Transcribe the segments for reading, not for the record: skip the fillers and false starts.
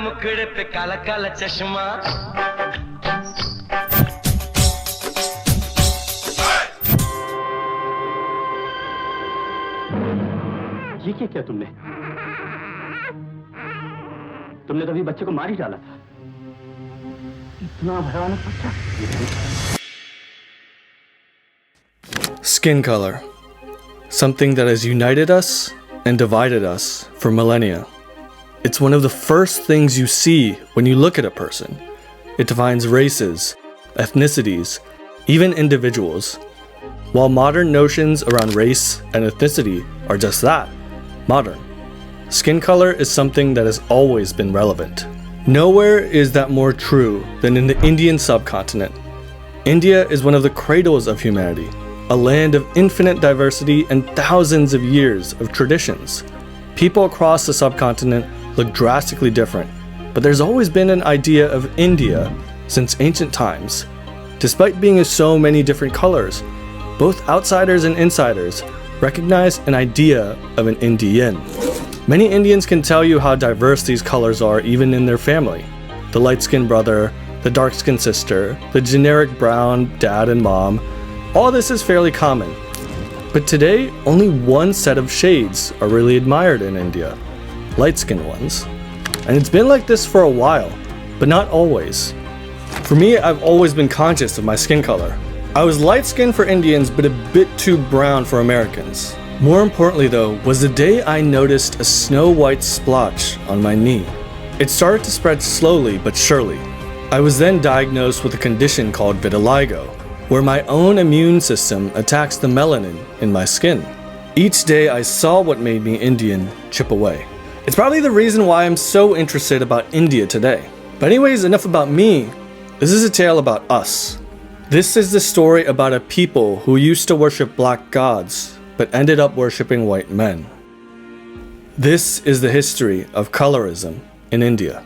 मुखड़े पे काला काला चश्मा ये क्या तुमने तो अभी बच्चे को मार ही डाला था इतना भयानक बच्चा Skin color, something that has united us and divided us for millennia. It's one of the first things you see when you look at a person. It defines races, ethnicities, even individuals. While modern notions around race and ethnicity are just that, modern, skin color is something that has always been relevant. Nowhere is that more true than in the Indian subcontinent. India is one of the cradles of humanity, a land of infinite diversity and thousands of years of traditions. People across the subcontinent look drastically different, but there's always been an idea of India since ancient times. Despite being of so many different colors, both outsiders and insiders recognize an idea of an Indian. Many Indians can tell you how diverse these colors are even in their family. The light-skinned brother, the dark-skinned sister, the generic brown dad and mom, all this is fairly common. But today, only one set of shades are really admired in India, light-skinned ones. And it's been like this for a while, but not always. For me, I've always been conscious of my skin color. I was light-skinned for Indians, but a bit too brown for Americans. More importantly though, was the day I noticed a snow-white splotch on my knee. It started to spread slowly but surely. I was then diagnosed with a condition called vitiligo, where my own immune system attacks the melanin in my skin. Each day I saw what made me Indian chip away. It's probably the reason why I'm so interested about India today. But anyways, enough about me. This is a tale about us. This is the story about a people who used to worship black gods, but ended up worshipping white men. This is the history of colorism in India.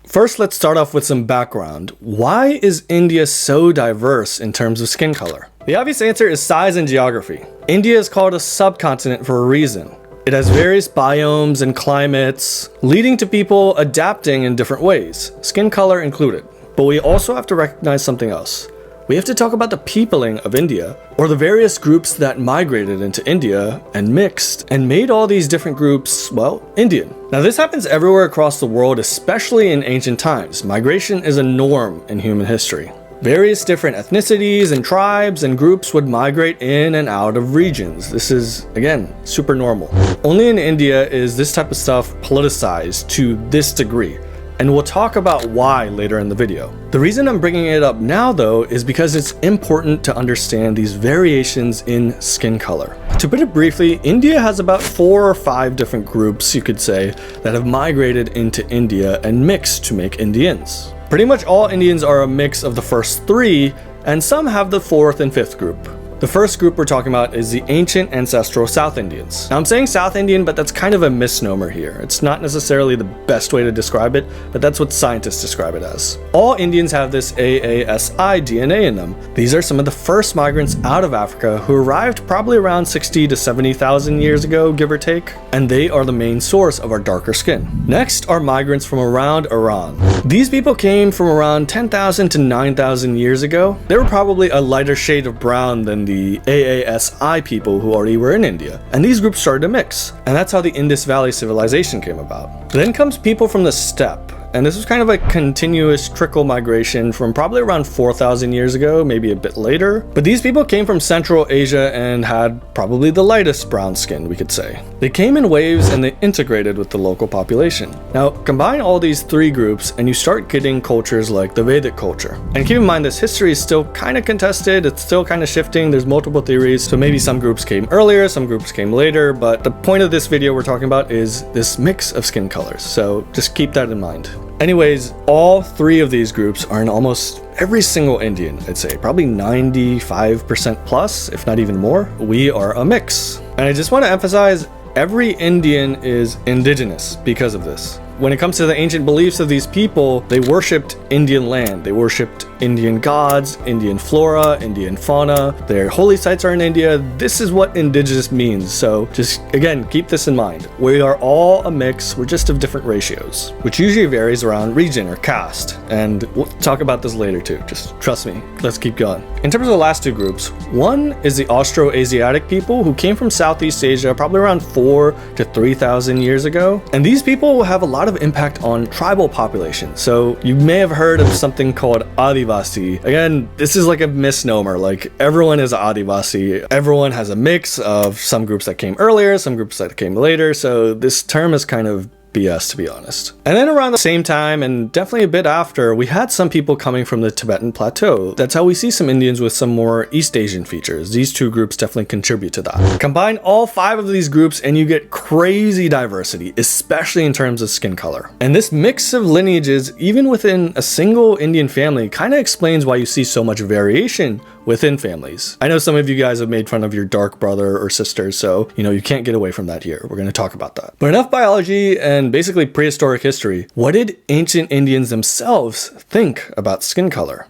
First, let's start off with some background. Why is India so diverse in terms of skin color? The obvious answer is size and geography. India is called a subcontinent for a reason. It has various biomes and climates, leading to people adapting in different ways, skin color included. But we also have to recognize something else. We have to talk about the peopling of India, or the various groups that migrated into India and mixed and made all these different groups, well, Indian. Now this happens everywhere across the world, especially in ancient times. Migration is a norm in human history. Various different ethnicities and tribes and groups would migrate in and out of regions. This is, again, super normal. Only in India is this type of stuff politicized to this degree, and we'll talk about why later in the video. The reason I'm bringing it up now though is because it's important to understand these variations in skin color. To put it briefly, India has about 4 or 5 different groups, you could say, that have migrated into India and mixed to make Indians. Pretty much all Indians are a mix of the first 3, and some have the 4th and 5th group. The first group we're talking about is the ancient ancestral South Indians. Now I'm saying South Indian, but that's kind of a misnomer here. It's not necessarily the best way to describe it, but that's what scientists describe it as. All Indians have this AASI DNA in them. These are some of the first migrants out of Africa who arrived probably around 60 to 70,000 years ago, give or take, and they are the main source of our darker skin. Next are migrants from around Iran. These people came from around 10,000 to 9,000 years ago. They were probably a lighter shade of brown than the AASI people who already were in India, and these groups started to mix, and that's how the Indus Valley civilization came about. Then comes people from the steppe, and this was kind of a continuous trickle migration from probably around 4,000 years ago, maybe a bit later. But these people came from Central Asia and had probably the lightest brown skin, we could say. They came in waves and they integrated with the local population. Now, combine all these 3 groups and you start getting cultures like the Vedic culture. And keep in mind, this history is still kind of contested, it's still kind of shifting, there's multiple theories, so maybe some groups came earlier, some groups came later, but the point of this video we're talking about is this mix of skin colors, so just keep that in mind. Anyways, all 3 of these groups are in almost every single Indian, I'd say, probably 95% plus, if not even more. We are a mix. And I just want to emphasize, every Indian is indigenous because of this. When it comes to the ancient beliefs of these people, they worshipped Indian land, they worshipped Indian gods, Indian flora, Indian fauna. Their holy sites are in India. This is what indigenous means. So just, again, keep this in mind. We are all a mix. We're just of different ratios, which usually varies around region or caste. And we'll talk about this later too. Just trust me. Let's keep going. In terms of the last two groups, one is the Austroasiatic people who came from Southeast Asia probably around 4,000 to 3,000 years ago. And these people will have a lot of impact on tribal populations. So you may have heard of something called Adivasi. Again, this is like a misnomer. Like everyone is Adivasi. Everyone has a mix of some groups that came earlier, some groups that came later. So this term is kind of BS, to be honest. And then around the same time, and definitely a bit after, we had some people coming from the Tibetan plateau. That's how we see some Indians with some more East Asian features. These two groups definitely contribute to that. Combine all 5 of these groups and you get crazy diversity, especially in terms of skin color. And this mix of lineages, even within a single Indian family, kind of explains why you see so much variation within families. I know some of you guys have made fun of your dark brother or sister, so you can't get away from that here. We're going to talk about that. But enough biology and basically prehistoric history. What did ancient Indians themselves think about skin color?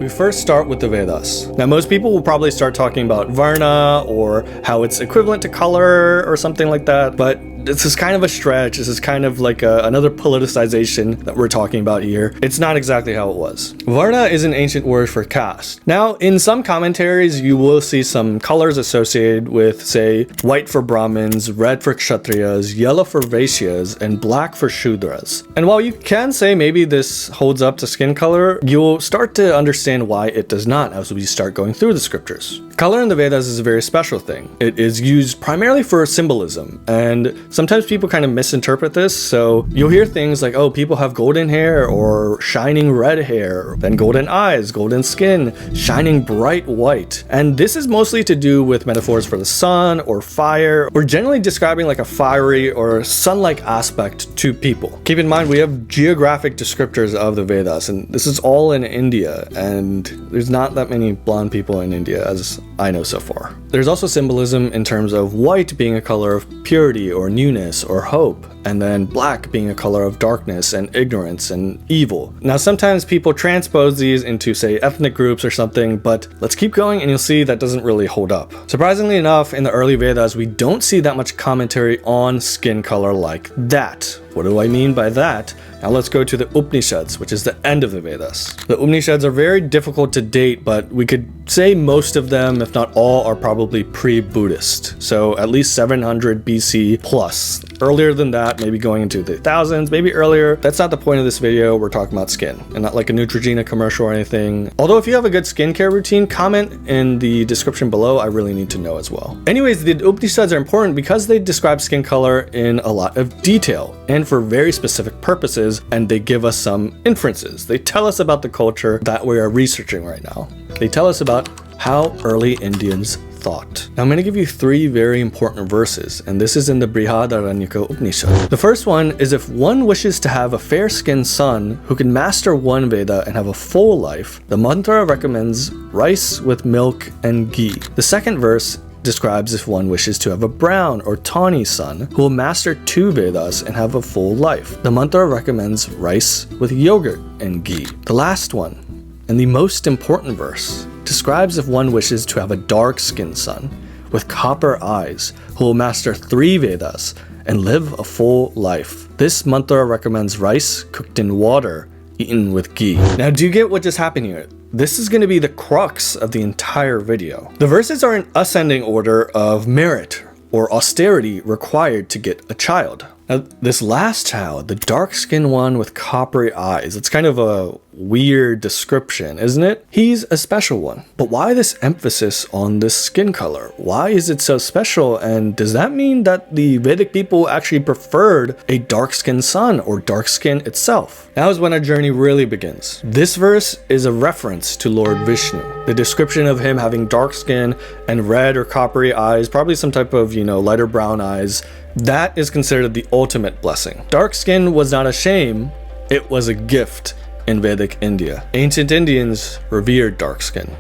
We first start with the Vedas. Now, most people will probably start talking about Varna or how it's equivalent to color or something like that, but this is kind of a stretch. This is kind of like another politicization that we're talking about here. It's not exactly how it was. Varna is an ancient word for caste. Now, in some commentaries, you will see some colors associated with, say, white for Brahmins, red for Kshatriyas, yellow for Vaishyas, and black for Shudras. And while you can say maybe this holds up to skin color, you'll start to understand why it does not as we start going through the scriptures. Color in the Vedas is a very special thing. It is used primarily for symbolism, and sometimes people kind of misinterpret this. So you'll hear things like, oh, people have golden hair or shining red hair, then golden eyes, golden skin, shining bright white. And this is mostly to do with metaphors for the sun or fire, or generally describing like a fiery or sun-like aspect to people. Keep in mind, we have geographic descriptors of the Vedas, and this is all in India, and there's not that many blonde people in India as I know so far. There's also symbolism in terms of white being a color of purity or newness or hope, and then black being a color of darkness and ignorance and evil. Now, sometimes people transpose these into, say, ethnic groups or something, but let's keep going and you'll see that doesn't really hold up. Surprisingly enough, in the early Vedas, we don't see that much commentary on skin color like that. What do I mean by that? Now let's go to the Upanishads, which is the end of the Vedas. The Upanishads are very difficult to date, but we could say most of them, if not all, are probably pre-Buddhist. So at least 700 BC plus. Earlier than that, maybe going into the thousands, maybe earlier. That's not the point of this video. We're talking about skin and not like a Neutrogena commercial or anything. Although if you have a good skincare routine, comment in the description below. I really need to know as well. Anyways, the Upanishads are important because they describe skin color in a lot of detail and for very specific purposes, and they give us some inferences. They tell us about the culture that we are researching right now. They tell us about how early Indians thought. Now I'm going to give you 3 very important verses, and this is in the Brihadaranyaka Upanishad. The first one is, if one wishes to have a fair-skinned son who can master one Veda and have a full life, the mantra recommends rice with milk and ghee. The second verse describes if one wishes to have a brown or tawny son who will master 2 Vedas and have a full life. The mantra recommends rice with yogurt and ghee. The last one, and the most important verse, describes if one wishes to have a dark-skinned son with copper eyes who will master 3 Vedas and live a full life. This mantra recommends rice cooked in water, eaten with ghee. Now, do you get what just happened here? This is going to be the crux of the entire video. The verses are in ascending order of merit or austerity required to get a child. Now, this last child, the dark-skinned one with coppery eyes, it's kind of a weird description, isn't it? He's a special one. But why this emphasis on this skin color? Why is it so special? And does that mean that the Vedic people actually preferred a dark-skinned son or dark skin itself? Now is when our journey really begins. This verse is a reference to Lord Vishnu. The description of him having dark skin and red or coppery eyes, probably some type of, lighter brown eyes, that is considered the ultimate blessing. Dark skin was not a shame, it was a gift in Vedic India. Ancient Indians revered dark skin.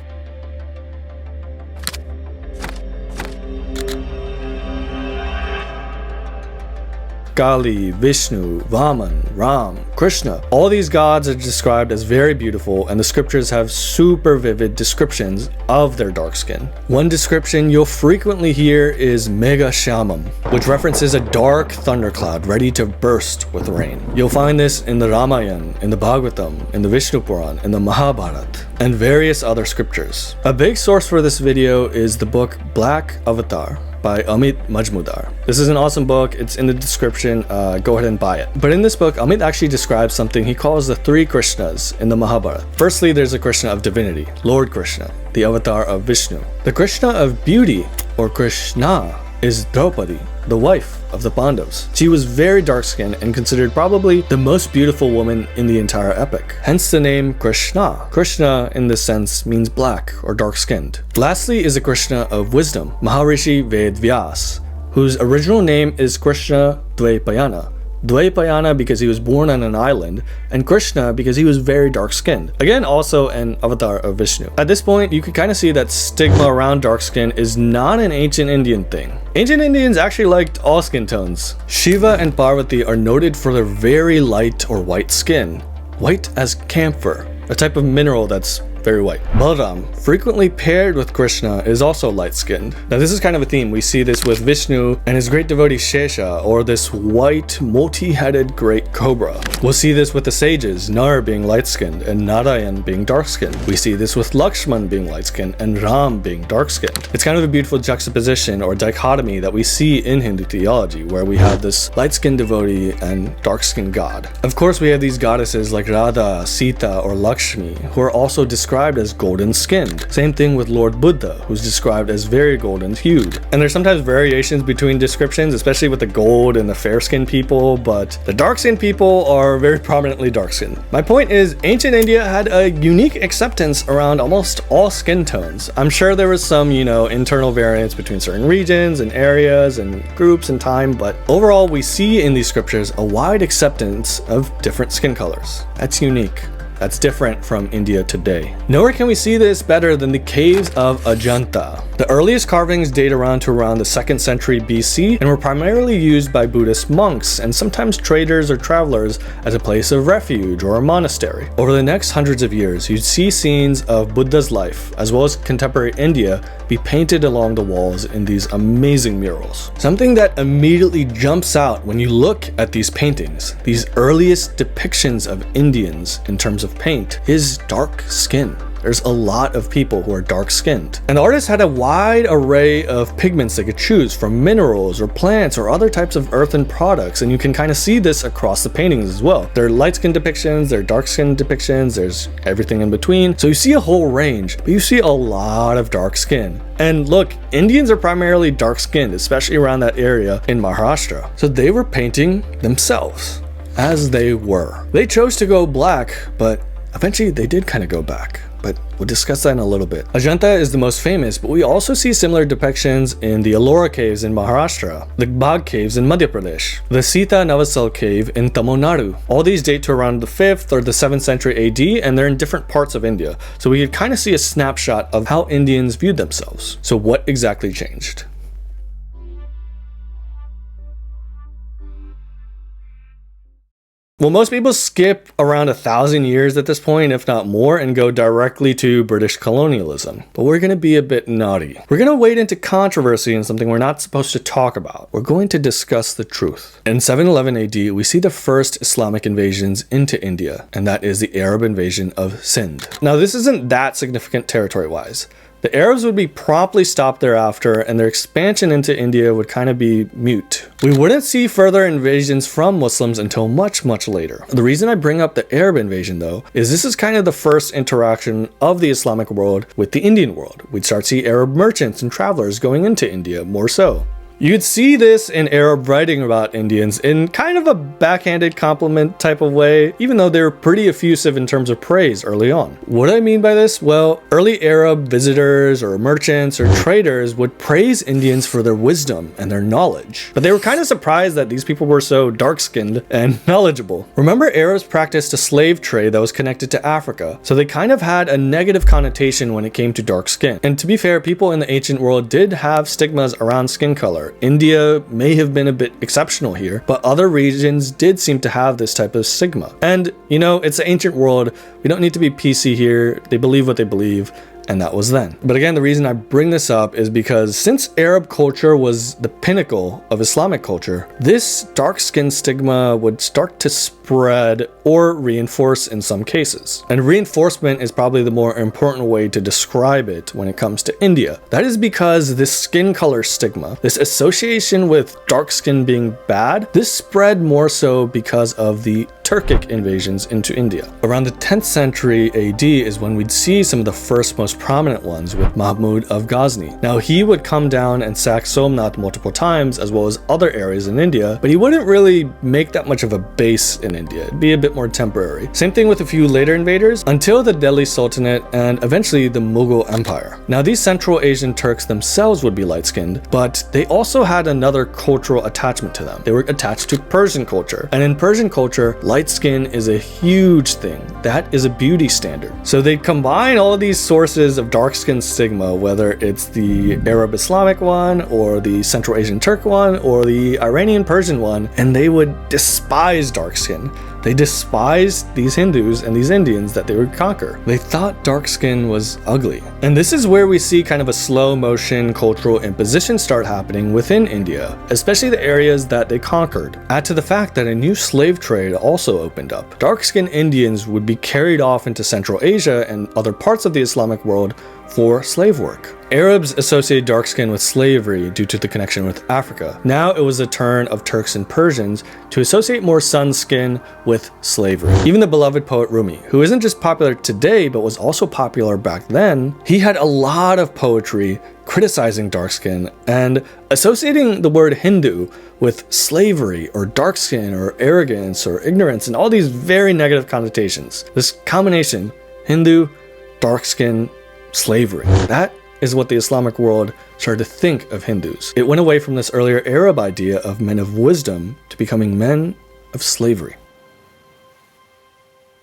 Kali, Vishnu, Vaman, Ram, Krishna. All these gods are described as very beautiful, and the scriptures have super vivid descriptions of their dark skin. One description you'll frequently hear is Mega Shamam, which references a dark thundercloud ready to burst with rain. You'll find this in the Ramayana, in the Bhagavatam, in the Vishnu Puran, in the Mahabharata, and various other scriptures. A big source for this video is the book Black Avatar by Amit Majmudar. This is an awesome book. It's in the description. Go ahead and buy it. But in this book, Amit actually describes something he calls the three Krishnas in the Mahabharata. Firstly, there's a Krishna of divinity, Lord Krishna, the avatar of Vishnu. The Krishna of beauty, or Krishna, is Draupadi, the wife of the Pandavas. She was very dark-skinned and considered probably the most beautiful woman in the entire epic. Hence the name Krishna. Krishna, in this sense, means black or dark-skinned. Lastly is the Krishna of wisdom, Maharishi Ved Vyas, whose original name is Krishna Dvaipayana. Dvaipayana because he was born on an island, and Krishna because he was very dark-skinned. Again, also an avatar of Vishnu. At this point, you can kind of see that stigma around dark skin is not an ancient Indian thing. Ancient Indians actually liked all skin tones. Shiva and Parvati are noted for their very light or white skin, white as camphor, a type of mineral that's very white. Balaram, frequently paired with Krishna, is also light-skinned. Now this is kind of a theme. We see this with Vishnu and his great devotee Shesha, or this white, multi-headed great cobra. We'll see this with the sages, Nar being light-skinned and Narayan being dark-skinned. We see this with Lakshman being light-skinned and Ram being dark-skinned. It's kind of a beautiful juxtaposition or dichotomy that we see in Hindu theology, where we have this light-skinned devotee and dark-skinned god. Of course, we have these goddesses like Radha, Sita, or Lakshmi, who are also described as golden skinned. Same thing with Lord Buddha, who's described as very golden hued. And there's sometimes variations between descriptions, especially with the gold and the fair skinned people, but the dark skinned people are very prominently dark skinned. My point is, ancient India had a unique acceptance around almost all skin tones. I'm sure there was some, internal variance between certain regions and areas and groups and time, but overall we see in these scriptures a wide acceptance of different skin colors. That's unique. That's different from India today. Nowhere can we see this better than the caves of Ajanta. The earliest carvings date around to around the 2nd century BC and were primarily used by Buddhist monks and sometimes traders or travelers as a place of refuge or a monastery. Over the next hundreds of years, you'd see scenes of Buddha's life as well as contemporary India be painted along the walls in these amazing murals. Something that immediately jumps out when you look at these paintings, these earliest depictions of Indians in terms of paint, is dark skin. There's a lot of people who are dark-skinned. And the artists had a wide array of pigments they could choose from minerals or plants or other types of earthen products, and you can kind of see this across the paintings as well. There are light-skinned depictions, there are dark-skinned depictions, there's everything in between. So you see a whole range, but you see a lot of dark skin. And look, Indians are primarily dark-skinned, especially around that area in Maharashtra. So they were painting themselves as they were. They chose to go black, but eventually they did kind of go back. But we'll discuss that in a little bit. Ajanta is the most famous, but we also see similar depictions in the Ellora caves in Maharashtra, the Bagh caves in Madhya Pradesh, the Sita Navasal cave in Tamil Nadu. All these date to around the 5th or the 7th century AD, and they're in different parts of India. So we could kind of see a snapshot of how Indians viewed themselves. So what exactly changed? Well, most people skip around 1,000 years at this point, if not more, and go directly to British colonialism. But we're going to be a bit naughty. We're going to wade into controversy and something we're not supposed to talk about. We're going to discuss the truth. In 711 AD, we see the first Islamic invasions into India, and that is the Arab invasion of Sindh. Now, this isn't that significant territory-wise. The Arabs would be promptly stopped thereafter, and their expansion into India would kind of be mute. We wouldn't see further invasions from Muslims until much, much later. The reason I bring up the Arab invasion, though, is this is kind of the first interaction of the Islamic world with the Indian world. We'd start to see Arab merchants and travelers going into India more so. You'd see this in Arab writing about Indians in kind of a backhanded compliment type of way, even though they were pretty effusive in terms of praise early on. What do I mean by this? Well, early Arab visitors or merchants or traders would praise Indians for their wisdom and their knowledge, but they were kind of surprised that these people were so dark-skinned and knowledgeable. Remember, Arabs practiced a slave trade that was connected to Africa, so they kind of had a negative connotation when it came to dark skin. And to be fair, people in the ancient world did have stigmas around skin color. where India may have been a bit exceptional here, but other regions did seem to have this type of stigma. And, you know, it's the ancient world. We don't need to be PC here. They believe what they believe. And that was then. But again, the reason I bring this up is because since Arab culture was the pinnacle of Islamic culture, this dark skin stigma would start to spread or reinforce in some cases. And reinforcement is probably the more important way to describe it when it comes to India. That is because this skin color stigma, this association with dark skin being bad, this spread more so because of the Turkic invasions into India. Around the 10th century AD is when we'd see some of the first most prominent ones with Mahmud of Ghazni. Now he would come down and sack Somnath multiple times as well as other areas in India, but he wouldn't really make that much of a base in India. It'd be a bit more temporary. Same thing with a few later invaders until the Delhi Sultanate and eventually the Mughal Empire. Now these Central Asian Turks themselves would be light-skinned, but they also had another cultural attachment to them. They were attached to Persian culture. And in Persian culture, light skin is a huge thing. That is a beauty standard. So they combine all of these sources of dark skin stigma, whether it's the Arab Islamic one or the Central Asian Turk one or the Iranian Persian one, and they would despise dark skin. They despised these Hindus and these Indians that they would conquer. They thought dark skin was ugly. And this is where we see kind of a slow motion cultural imposition start happening within India, especially the areas that they conquered. Add to the fact that a new slave trade also opened up. Dark-skinned Indians would be carried off into Central Asia and other parts of the Islamic world for slave work. Arabs associated dark skin with slavery due to the connection with Africa. Now it was the turn of Turks and Persians to associate more sun skin with slavery. Even the beloved poet Rumi, who isn't just popular today but was also popular back then, he had a lot of poetry criticizing dark skin and associating the word Hindu with slavery or dark skin or arrogance or ignorance and all these very negative connotations. This combination, Hindu, dark skin, slavery. That is what the Islamic world started to think of Hindus. It went away from this earlier Arab idea of men of wisdom to becoming men of slavery.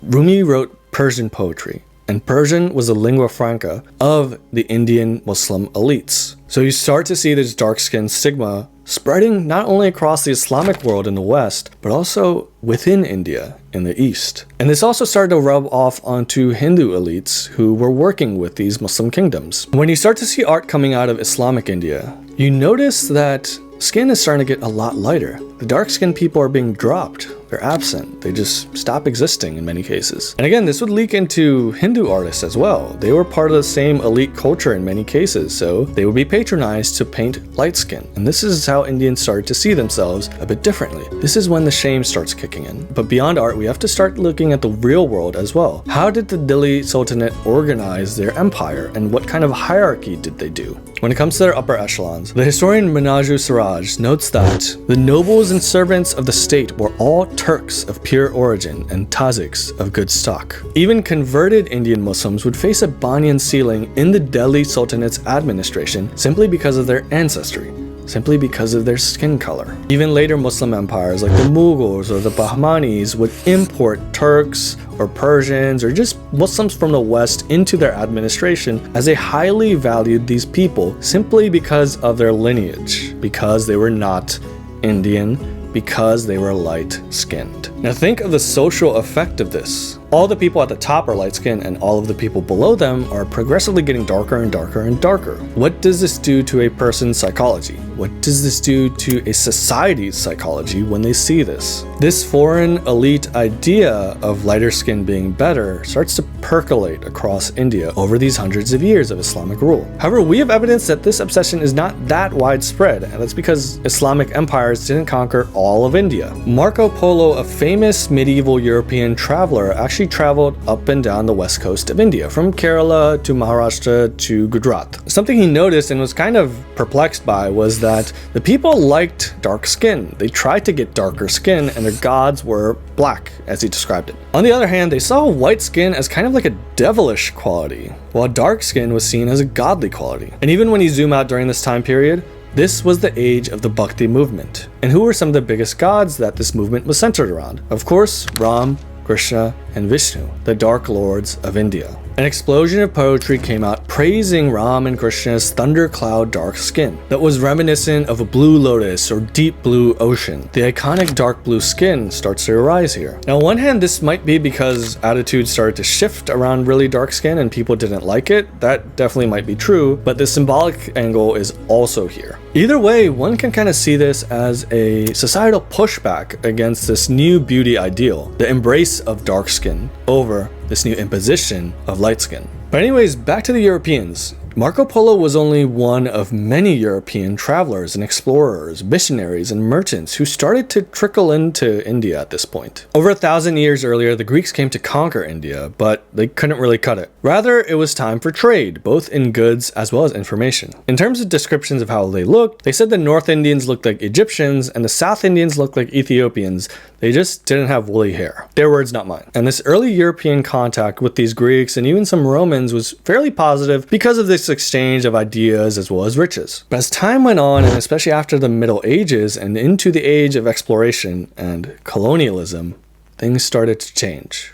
Rumi wrote Persian poetry, and Persian was the lingua franca of the Indian Muslim elites. So you start to see this dark skin stigma spreading not only across the Islamic world in the West, but also within India in the East. And this also started to rub off onto Hindu elites who were working with these Muslim kingdoms. When you start to see art coming out of Islamic India, you notice that skin is starting to get a lot lighter. The dark-skinned people are being dropped. They're absent. They just stop existing in many cases. And again, this would leak into Hindu artists as well. They were part of the same elite culture in many cases, so they would be patronized to paint light skin. And this is how Indians started to see themselves a bit differently. This is when the shame starts kicking in. But beyond art, we have to start looking at the real world as well. How did the Delhi Sultanate organize their empire, and what kind of hierarchy did they do? When it comes to their upper echelons, the historian Minhaju Siraj notes that the nobles and servants of the state were all Turks of pure origin and Tajiks of good stock. Even converted Indian Muslims would face a banyan ceiling in the Delhi Sultanate's administration simply because of their ancestry, simply because of their skin color. Even later Muslim empires like the Mughals or the Bahmanis would import Turks or Persians or just Muslims from the West into their administration, as they highly valued these people simply because of their lineage, because they were not Indian, because they were light-skinned. Now think of the social effect of this. All the people at the top are light-skinned and all of the people below them are progressively getting darker and darker and darker. What does this do to a person's psychology? What does this do to a society's psychology when they see this? This foreign elite idea of lighter skin being better starts to percolate across India over these hundreds of years of Islamic rule. However, we have evidence that this obsession is not that widespread, and that's because Islamic empires didn't conquer all of India. Marco Polo, a famous medieval European traveler, actually traveled up and down the west coast of India, from Kerala to Maharashtra to Gujarat. Something he noticed and was kind of perplexed by was that the people liked dark skin. They tried to get darker skin and their gods were black, as he described it. On the other hand, they saw white skin as kind of like a devilish quality, while dark skin was seen as a godly quality. And even when you zoom out during this time period, this was the age of the Bhakti movement. And who were some of the biggest gods that this movement was centered around? Of course, Ram, Krishna, and Vishnu, the Dark Lords of India. An explosion of poetry came out praising Ram and Krishna's thundercloud dark skin that was reminiscent of a blue lotus or deep blue ocean. The iconic dark blue skin starts to arise here. Now, on one hand, this might be because attitudes started to shift around really dark skin and people didn't like it. That definitely might be true, but the symbolic angle is also here. Either way, one can kind of see this as a societal pushback against this new beauty ideal, the embrace of dark skin over this new imposition of light skin. But anyways, back to the Europeans. Marco Polo was only one of many European travelers and explorers, missionaries, and merchants who started to trickle into India at this point. Over 1,000 years earlier, the Greeks came to conquer India, but they couldn't really cut it. Rather, it was time for trade, both in goods as well as information. In terms of descriptions of how they looked, they said the North Indians looked like Egyptians and the South Indians looked like Ethiopians. They just didn't have woolly hair. Their words, not mine. And this early European contact with these Greeks and even some Romans was fairly positive because of this exchange of ideas as well as riches. But as time went on, and especially after the Middle Ages and into the age of exploration and colonialism, things started to change.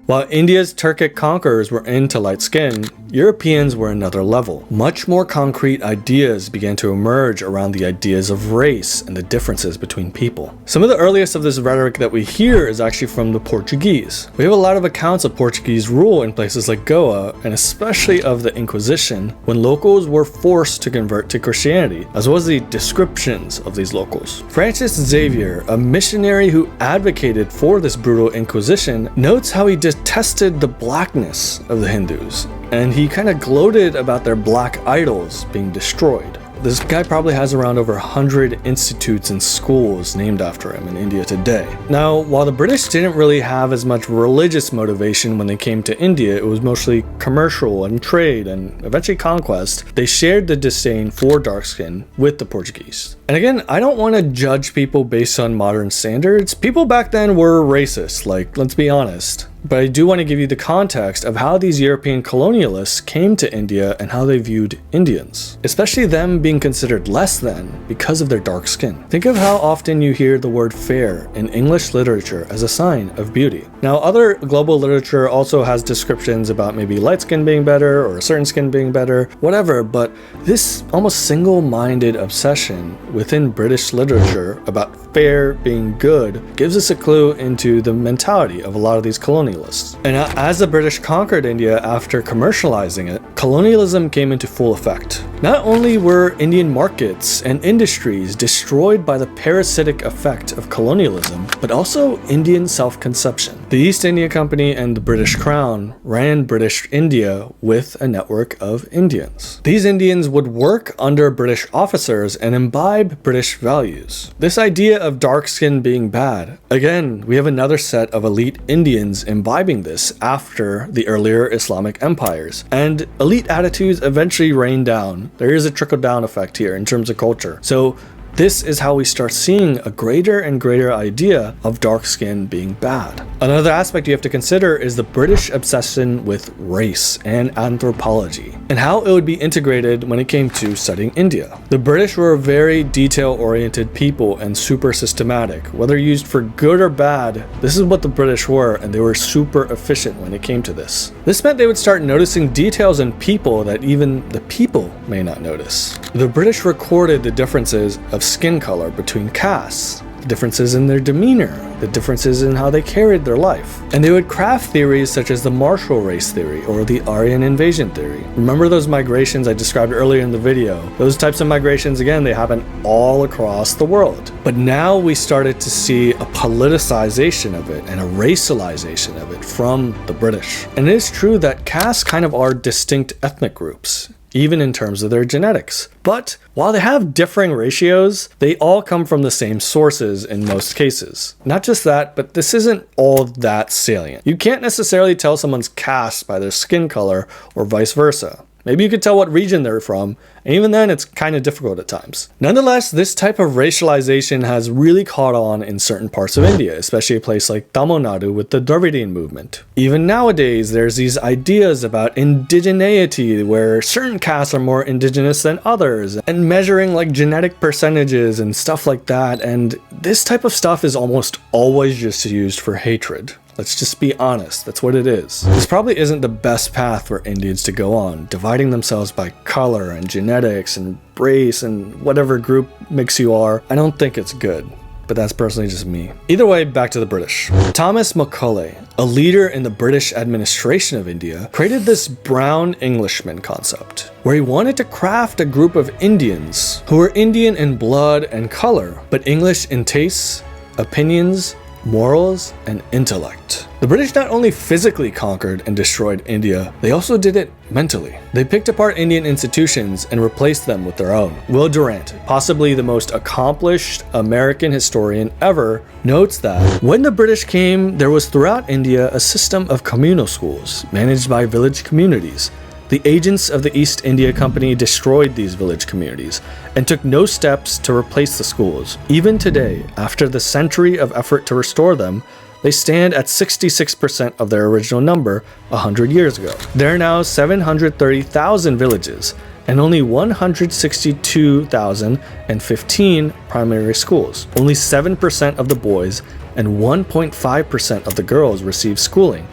While India's Turkic conquerors were into light skin, Europeans were another level. Much more concrete ideas began to emerge around the ideas of race and the differences between people. Some of the earliest of this rhetoric that we hear is actually from the Portuguese. We have a lot of accounts of Portuguese rule in places like Goa, and especially of the Inquisition, when locals were forced to convert to Christianity, as well as the descriptions of these locals. Francis Xavier, a missionary who advocated for this brutal Inquisition, notes how he detested the blackness of the Hindus, and he kind of gloated about their black idols being destroyed. This guy probably has around over 100 institutes and schools named after him in India today. Now, while the British didn't really have as much religious motivation when they came to India, it was mostly commercial and trade and eventually conquest, they shared the disdain for dark skin with the Portuguese. And again, I don't want to judge people based on modern standards. People back then were racist, like, let's be honest. But I do want to give you the context of how these European colonialists came to India and how they viewed Indians, especially them being considered less than because of their dark skin. Think of how often you hear the word fair in English literature as a sign of beauty. Now, other global literature also has descriptions about maybe light skin being better or a certain skin being better, whatever, but this almost single-minded obsession within British literature about fair being good gives us a clue into the mentality of a lot of these colonialists. And as the British conquered India after commercializing it, colonialism came into full effect. Not only were Indian markets and industries destroyed by the parasitic effect of colonialism, but also Indian self-conception. The East India Company and the British Crown ran British India with a network of Indians. These Indians would work under British officers and imbibe British values. This idea of dark skin being bad, again, we have another set of elite Indians imbibing this after the earlier Islamic empires, and elite attitudes eventually rain down. There is a trickle-down effect here in terms of culture. So this is how we start seeing a greater and greater idea of dark skin being bad. Another aspect you have to consider is the British obsession with race and anthropology, and how it would be integrated when it came to studying India. The British were a very detail-oriented people and super systematic. Whether used for good or bad, this is what the British were, and they were super efficient when it came to this. This meant they would start noticing details in people that even the people may not notice. The British recorded the differences of skin color between castes, the differences in their demeanor, the differences in how they carried their life. And they would craft theories such as the martial race theory or the Aryan invasion theory. Remember those migrations I described earlier in the video? Those types of migrations, again, they happen all across the world. But now we started to see a politicization of it and a racialization of it from the British. And it is true that castes kind of are distinct ethnic groups, even in terms of their genetics. But while they have differing ratios, they all come from the same sources in most cases. Not just that, but this isn't all that salient. You can't necessarily tell someone's caste by their skin color or vice versa. Maybe you could tell what region they're from, and even then it's kind of difficult at times. Nonetheless, this type of racialization has really caught on in certain parts of India, especially a place like Tamil Nadu with the Dravidian movement. Even nowadays, there's these ideas about indigeneity, where certain castes are more indigenous than others, and measuring like genetic percentages and stuff like that, and this type of stuff is almost always just used for hatred. Let's just be honest, that's what it is. This probably isn't the best path for Indians to go on, dividing themselves by color and genetics and race and whatever group mix you are. I don't think it's good, but that's personally just me. Either way, back to the British. Thomas Macaulay, a leader in the British administration of India, created this brown Englishman concept, where he wanted to craft a group of Indians who were Indian in blood and color, but English in tastes, opinions, morals, and intellect. The British not only physically conquered and destroyed India, they also did it mentally. They picked apart Indian institutions and replaced them with their own. Will Durant, possibly the most accomplished American historian ever, notes that when the British came, there was throughout India a system of communal schools managed by village communities. The agents of the East India Company destroyed these village communities and took no steps to replace the schools. Even today, after the century of effort to restore them, they stand at 66% of their original number 100 years ago. There are now 730,000 villages and only 162,015 primary schools. Only 7% of the boys and 1.5% of the girls receive schooling,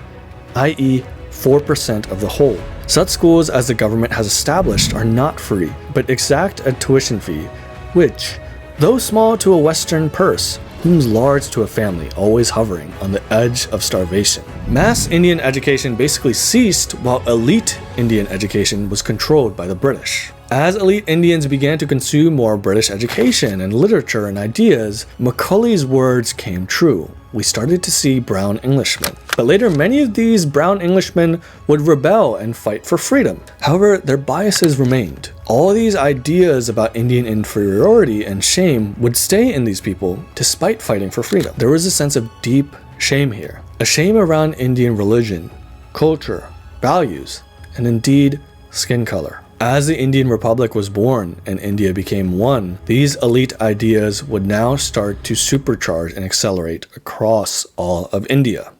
i.e. 4% of the whole. Such schools as the government has established are not free, but exact a tuition fee, which, though small to a Western purse, looms large to a family always hovering on the edge of starvation. Mass Indian education basically ceased while elite Indian education was controlled by the British. As elite Indians began to consume more British education and literature and ideas, Macaulay's words came true. We started to see brown Englishmen. But later, many of these brown Englishmen would rebel and fight for freedom. However, their biases remained. All these ideas about Indian inferiority and shame would stay in these people despite fighting for freedom. There was a sense of deep shame here. A shame around Indian religion, culture, values, and indeed, skin color. As the Indian Republic was born and India became one, these elite ideas would now start to supercharge and accelerate across all of India.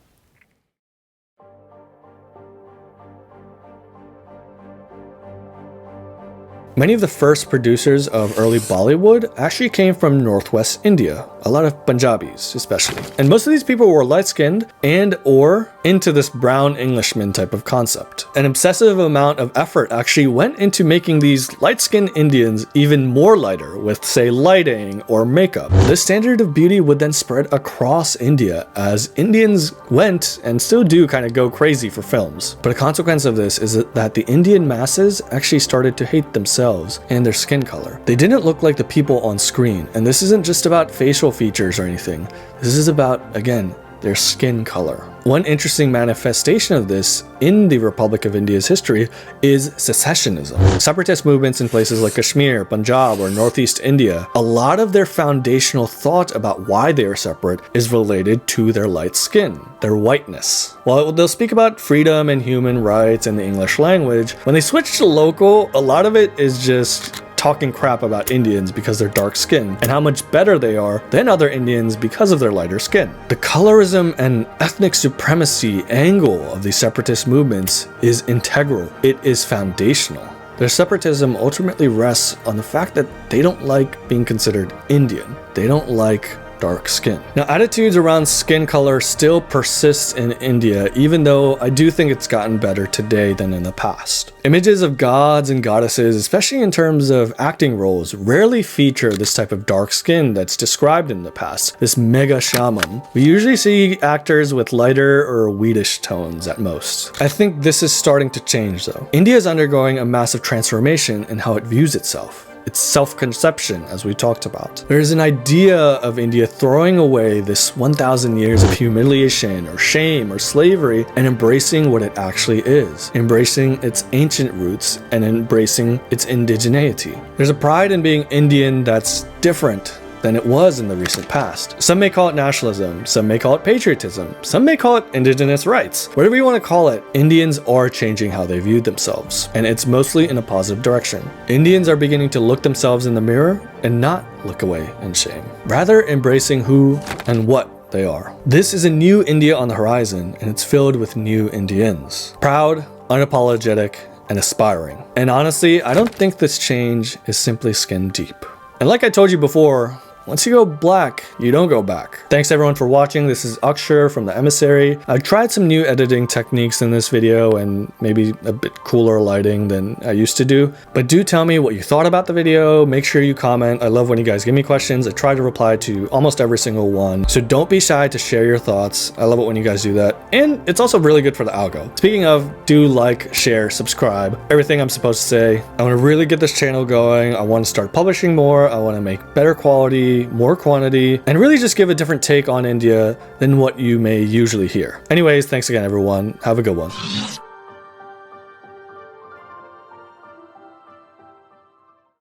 Many of the first producers of early Bollywood actually came from northwest India, a lot of Punjabis especially. And most of these people were light-skinned and or into this brown Englishman type of concept. An obsessive amount of effort actually went into making these light-skinned Indians even more lighter with, say, lighting or makeup. This standard of beauty would then spread across India as Indians went and still do kind of go crazy for films. But a consequence of this is that the Indian masses actually started to hate themselves and their skin color. They didn't look like the people on screen, and this isn't just about facial features or anything. This is about, again, their skin color. One interesting manifestation of this in the Republic of India's history is secessionism. Separatist movements in places like Kashmir, Punjab, or Northeast India, a lot of their foundational thought about why they are separate is related to their light skin, their whiteness. While they'll speak about freedom and human rights in the English language, when they switch to local, a lot of it is just talking crap about Indians because they're dark skinned and how much better they are than other Indians because of their lighter skin. The colorism and ethnic supremacy angle of these separatist movements is integral. It is foundational. Their separatism ultimately rests on the fact that they don't like being considered Indian. They don't like dark skin. Now, attitudes around skin color still persist in India, even though I do think it's gotten better today than in the past. Images of gods and goddesses, especially in terms of acting roles, rarely feature this type of dark skin that's described in the past, this mega shaman. We usually see actors with lighter or wheatish tones at most. I think this is starting to change though. India is undergoing a massive transformation in how it views itself. It's self-conception, as we talked about. There is an idea of India throwing away this 1,000 years of humiliation or shame or slavery and embracing what it actually is, embracing its ancient roots and embracing its indigeneity. There's a pride in being Indian that's different than it was in the recent past. Some may call it nationalism, some may call it patriotism, some may call it indigenous rights. Whatever you want to call it, Indians are changing how they view themselves, and it's mostly in a positive direction. Indians are beginning to look themselves in the mirror and not look away in shame, rather embracing who and what they are. This is a new India on the horizon, and it's filled with new Indians. Proud, unapologetic, and aspiring. And honestly, I don't think this change is simply skin deep. And like I told you before, once you go black, you don't go back. Thanks everyone for watching. This is Akshar from The Emissary. I've tried some new editing techniques in this video and maybe a bit cooler lighting than I used to do. But do tell me what you thought about the video. Make sure you comment. I love when you guys give me questions. I try to reply to almost every single one. So don't be shy to share your thoughts. I love it when you guys do that. And it's also really good for the algo. Speaking of, do like, share, subscribe, everything I'm supposed to say. I want to really get this channel going. I want to start publishing more. I want to make better quality, more quantity, and really just give a different take on India than what you may usually hear. Anyways, thanks again everyone. Have a good one.